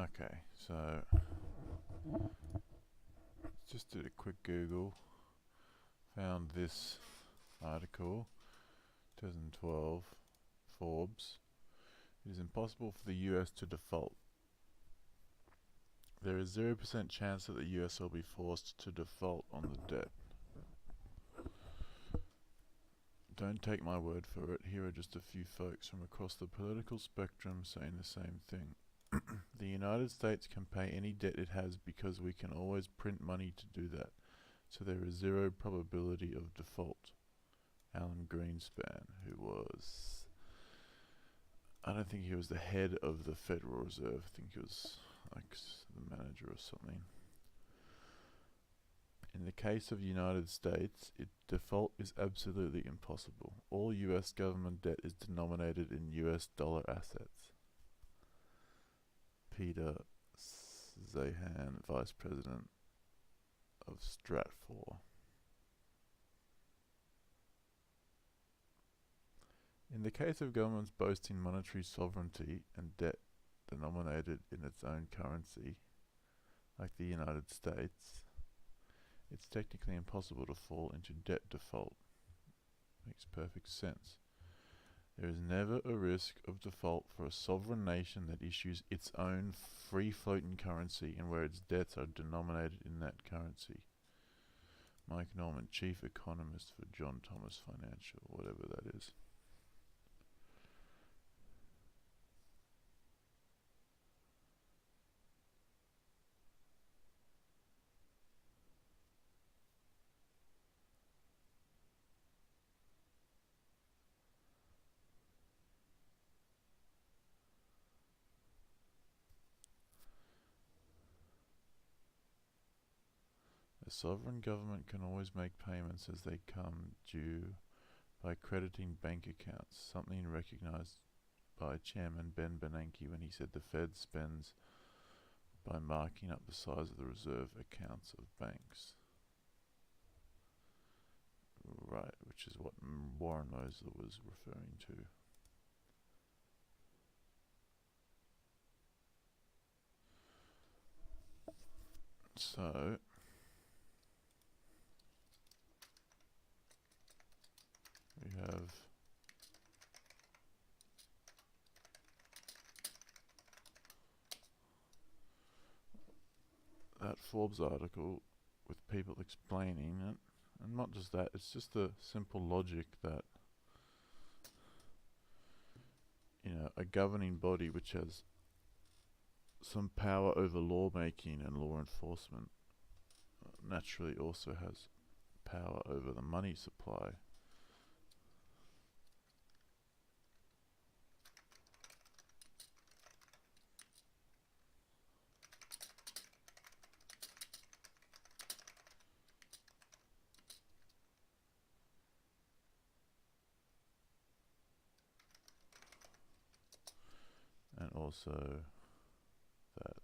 Okay, so just did a quick Google, found this article, 2012, Forbes. It is impossible for the US to default. There is 0% chance that the US will be forced to default on the debt. Don't take my word for it, here are just a few folks from across the political spectrum saying the same thing. The United States can pay any debt it has because we can always print money to do that, so there is zero probability of default. Alan Greenspan, who was, I don't think he was the head of the Federal Reserve, I think he was like the manager or something. In the case of the United States, default is absolutely impossible. All US government debt is denominated in US dollar assets. Peter Zahan, Vice President of Stratfor. In the case of governments boasting monetary sovereignty and debt denominated in its own currency, like the United States, it's technically impossible to fall into debt default. Makes perfect sense. There is never a risk of default for a sovereign nation that issues its own free-floating currency and where its debts are denominated in that currency. Mike Norman, Chief Economist for John Thomas Financial, whatever that is. A sovereign government can always make payments as they come due by crediting bank accounts, something recognized by Chairman Ben Bernanke when he said the Fed spends by marking up the size of the reserve accounts of banks. Right, which is what Warren Mosler was referring to. So, we have that Forbes article with people explaining it, and not just that, it's just the simple logic that, you know, a governing body which has some power over lawmaking and law enforcement naturally also has power over the money supply. And also that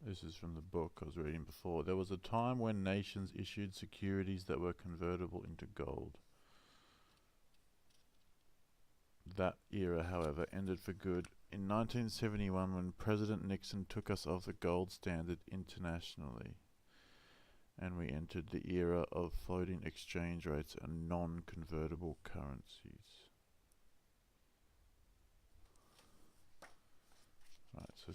this is from the book I was reading before. There was a time when nations issued securities that were convertible into gold. That era, however, ended for good in 1971 when President Nixon took us off the gold standard internationally, and we entered the era of floating exchange rates and non-convertible currencies. Right, so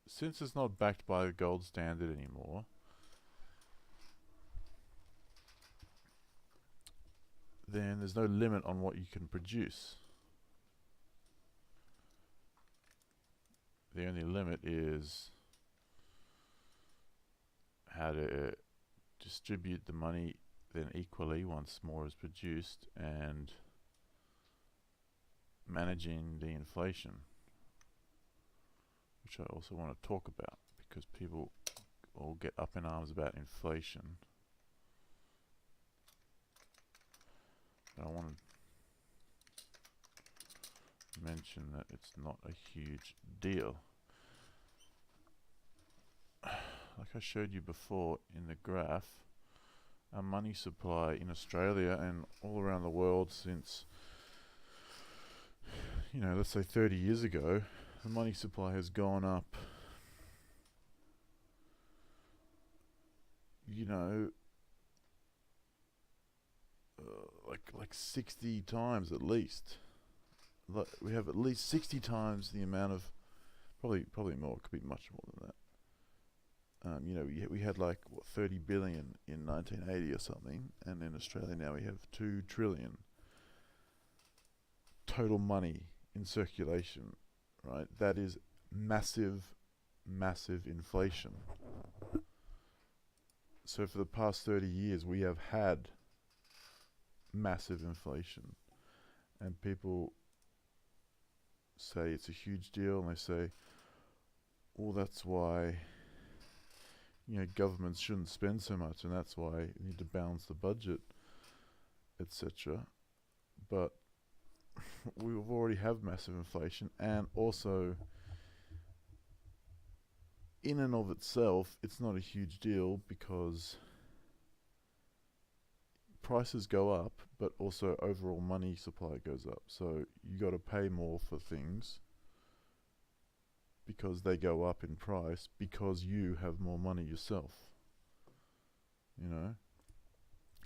since it's not backed by the gold standard anymore, then there's no limit on what you can produce. The only limit is how to distribute the money then equally once more is produced, and managing the inflation, which I also want to talk about because people all get up in arms about inflation. I want to mention that it's not a huge deal. Like I showed you before in the graph, our money supply in Australia and all around the world since, let's say 30 years ago, the money supply has gone up, like 60 times at least. We have at least 60 times the amount of, probably more, it could be much more than that. We had 30 billion in 1980 or something, and in Australia now we have 2 trillion total money in circulation, right? That is massive inflation. So for the past 30 years we have had massive inflation, and people say it's a huge deal, and they say, well, that's why governments shouldn't spend so much, and that's why you need to balance the budget, etc. But we already have massive inflation, and also in and of itself it's not a huge deal because prices go up, but also overall money supply goes up. So you got to pay more for things because they go up in price because you have more money yourself.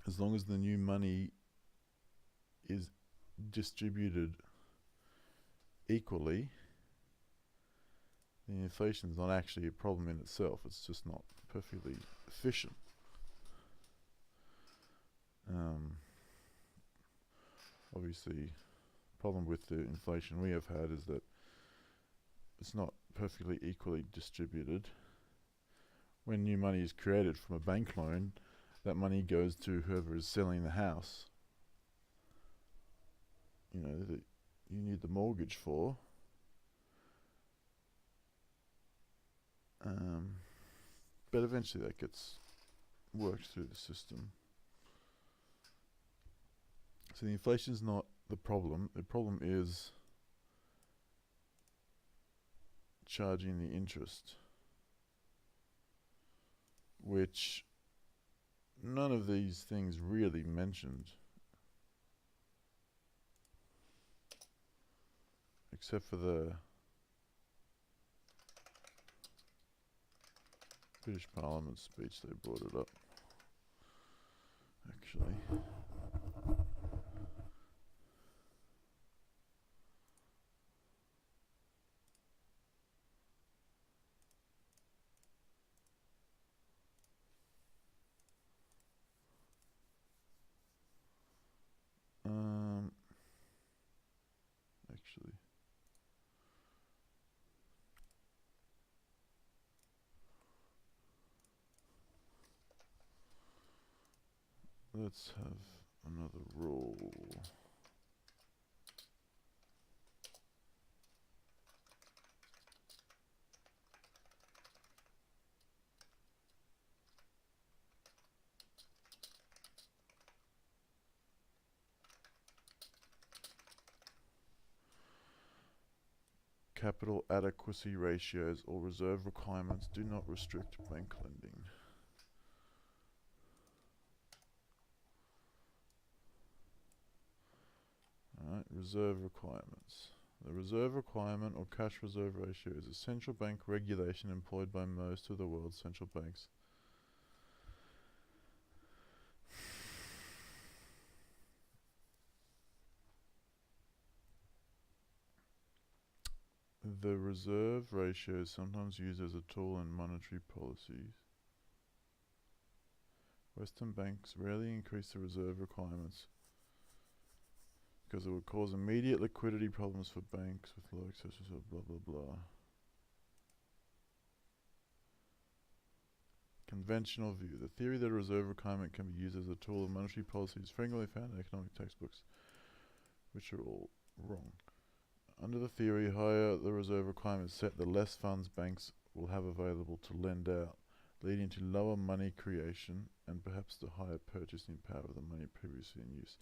As long as the new money is distributed equally, the inflation is not actually a problem in itself. It's just not perfectly efficient. Obviously, the problem with the inflation we have had is that it's not perfectly equally distributed. When new money is created from a bank loan, that money goes to whoever is selling the house, that you need the mortgage for. But eventually that gets worked through the system. So the inflation is not the problem. The problem is charging the interest, which none of these things really mentioned, except for the British Parliament speech. They brought it up, actually. Actually, let's have another rule. Capital adequacy ratios or reserve requirements do not restrict bank lending. Alright, reserve requirements. The reserve requirement or cash reserve ratio is a central bank regulation employed by most of the world's central banks. The reserve ratio is sometimes used as a tool in monetary policies. Western banks rarely increase the reserve requirements because it would cause immediate liquidity problems for banks with low excess reserve, blah blah blah. conventional view. The theory that a reserve requirement can be used as a tool of monetary policy is frequently found in economic textbooks, which are all wrong. Under the theory, higher the reserve requirement is set, the less funds banks will have available to lend out, leading to lower money creation and perhaps the higher purchasing power of the money previously in use.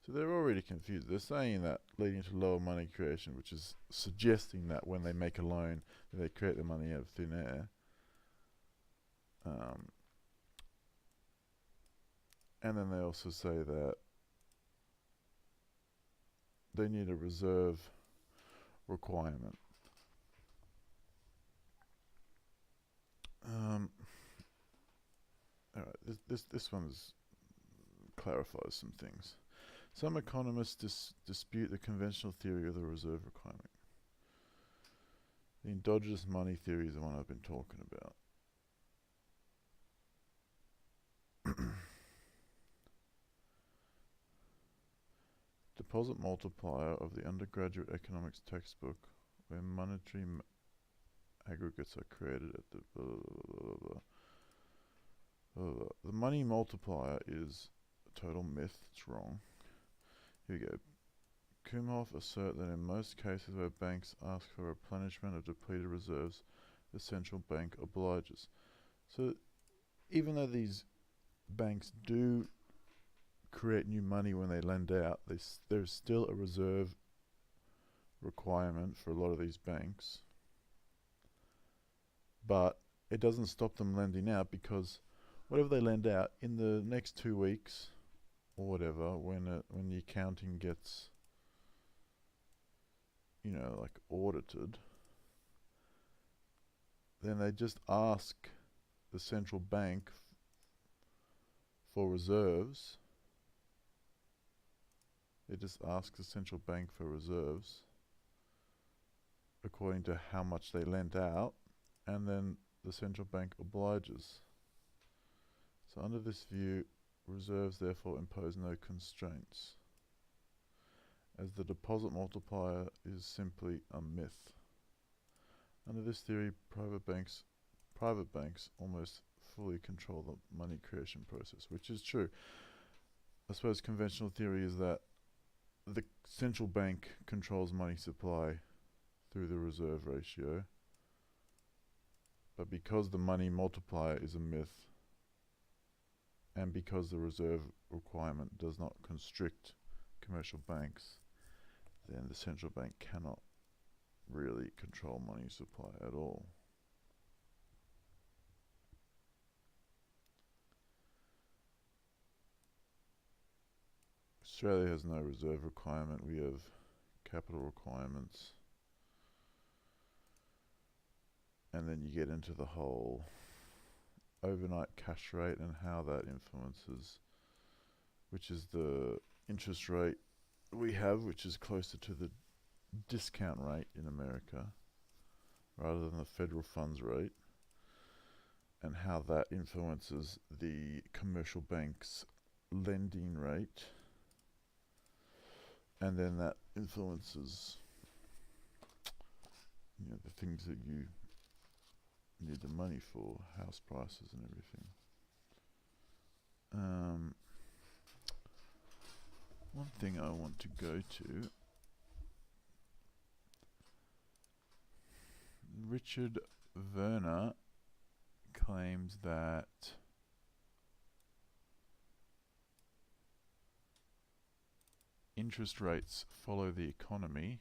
So they're already confused. They're saying that leading to lower money creation, which is suggesting that when they make a loan, they create the money out of thin air. And then they also say that they need a reserve requirement. Alright, this one clarifies some things. Some economists dispute the conventional theory of the reserve requirement. The endogenous money theory is the one I've been talking about. Deposit multiplier of the undergraduate economics textbook, where monetary aggregates are created at the blah, blah, blah, blah. The money multiplier is a total myth. It's wrong. Here we go. Kumhoff assert that in most cases where banks ask for replenishment of depleted reserves, the central bank obliges. So even though these banks do create new money when they lend out, there's still a reserve requirement for a lot of these banks. But it doesn't stop them lending out, because whatever they lend out in the next 2 weeks or whatever, when the accounting gets, like audited, then they just ask the central bank for reserves. They just ask the central bank for reserves according to how much they lent out, and then the central bank obliges. So under this view, reserves therefore impose no constraints, as the deposit multiplier is simply a myth. Under this theory, private banks almost fully control the money creation process, which is true. I suppose conventional theory is that the central bank controls money supply through the reserve ratio, but because the money multiplier is a myth, and because the reserve requirement does not constrict commercial banks, then the central bank cannot really control money supply at all. Australia has no reserve requirement. We have capital requirements. And then you get into the whole overnight cash rate and how that influences, which is the interest rate we have, which is closer to the discount rate in America rather than the federal funds rate, and how that influences the commercial bank's lending rate, and then that influences the things that you need the money for, house prices and everything. One thing I want to go to, Richard Werner claims that interest rates follow the economy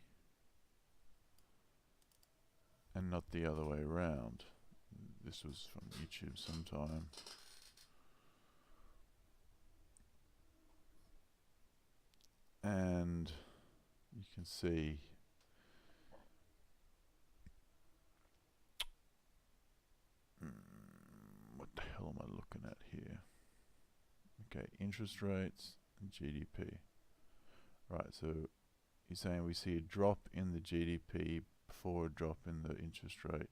and not the other way around. This was from YouTube sometime. And you can see what the hell am I looking at here? Okay, interest rates and GDP. Right, so he's saying we see a drop in the GDP before a drop in the interest rate,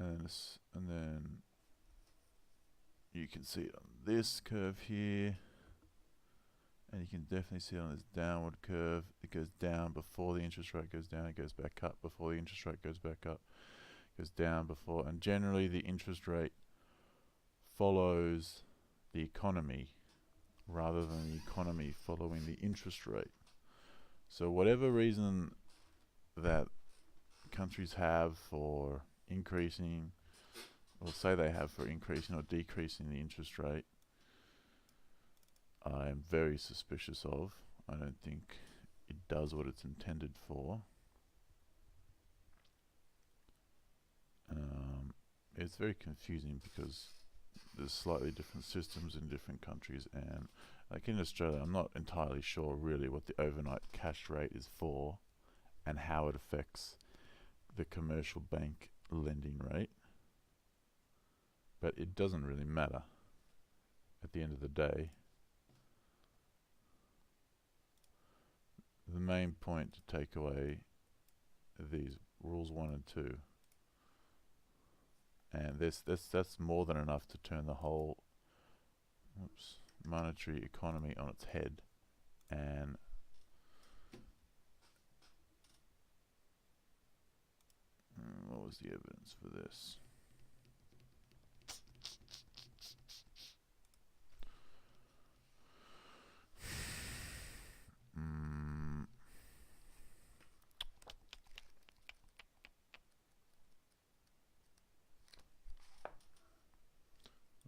and then you can see it on this curve here, and you can definitely see it on this downward curve. It goes down before the interest rate goes down, it goes back up before the interest rate goes back up, goes down before, and generally the interest rate follows the economy rather than the economy following the interest rate. So whatever reason that countries have for increasing, or say they have for increasing or decreasing the interest rate, I'm very suspicious of. I don't think it does what it's intended for. It's very confusing because there's slightly different systems in different countries, and like in Australia, I'm not entirely sure really what the overnight cash rate is for and how it affects the commercial bank lending rate. But it doesn't really matter at the end of the day. The main point to take away these rules 1 and 2, and that's more than enough to turn the whole monetary economy on its head. And what was the evidence for this?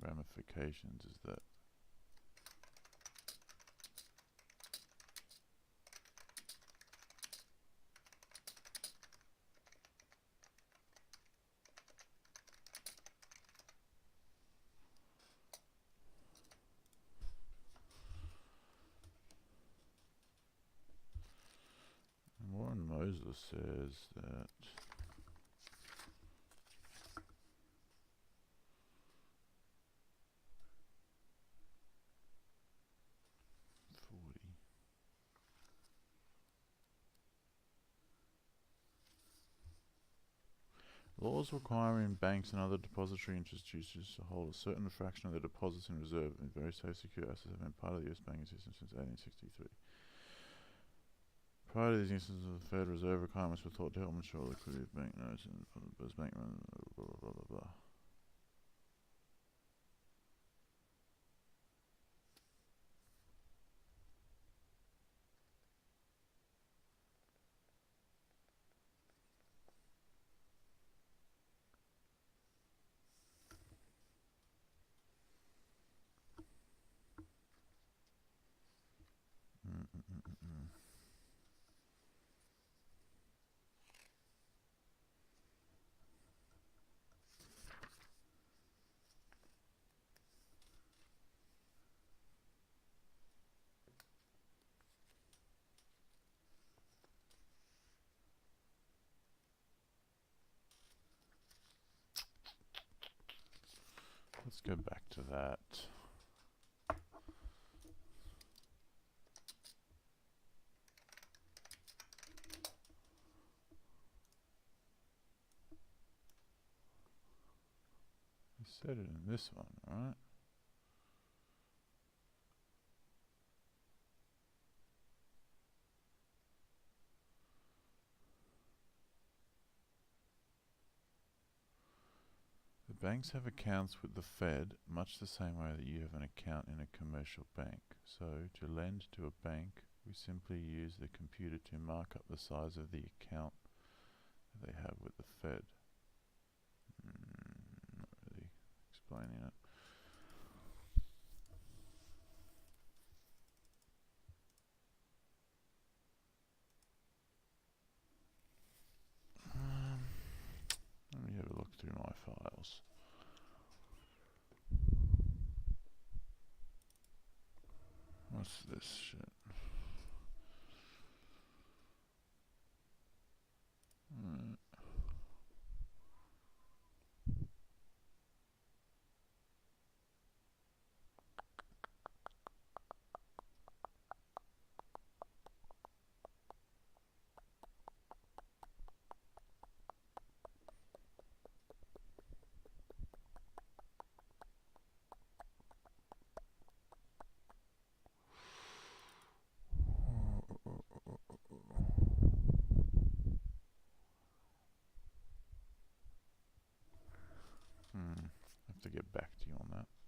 Ramifications is that Warren Moser says that laws requiring banks and other depository institutions to hold a certain fraction of their deposits in reserve in very safe secure assets have been part of the US banking system since 1863. Prior to these instances, the Federal Reserve requirements were thought to help ensure liquidity of bank notes and bank run blah blah blah blah blah. Let's go back to that. I said it in this one, right? The banks have accounts with the Fed, much the same way that you have an account in a commercial bank. So, to lend to a bank, we simply use the computer to mark up the size of the account that they have with the Fed. Not really explaining it. Let me have a look through my files. What's this shit? I have to get back to you on that.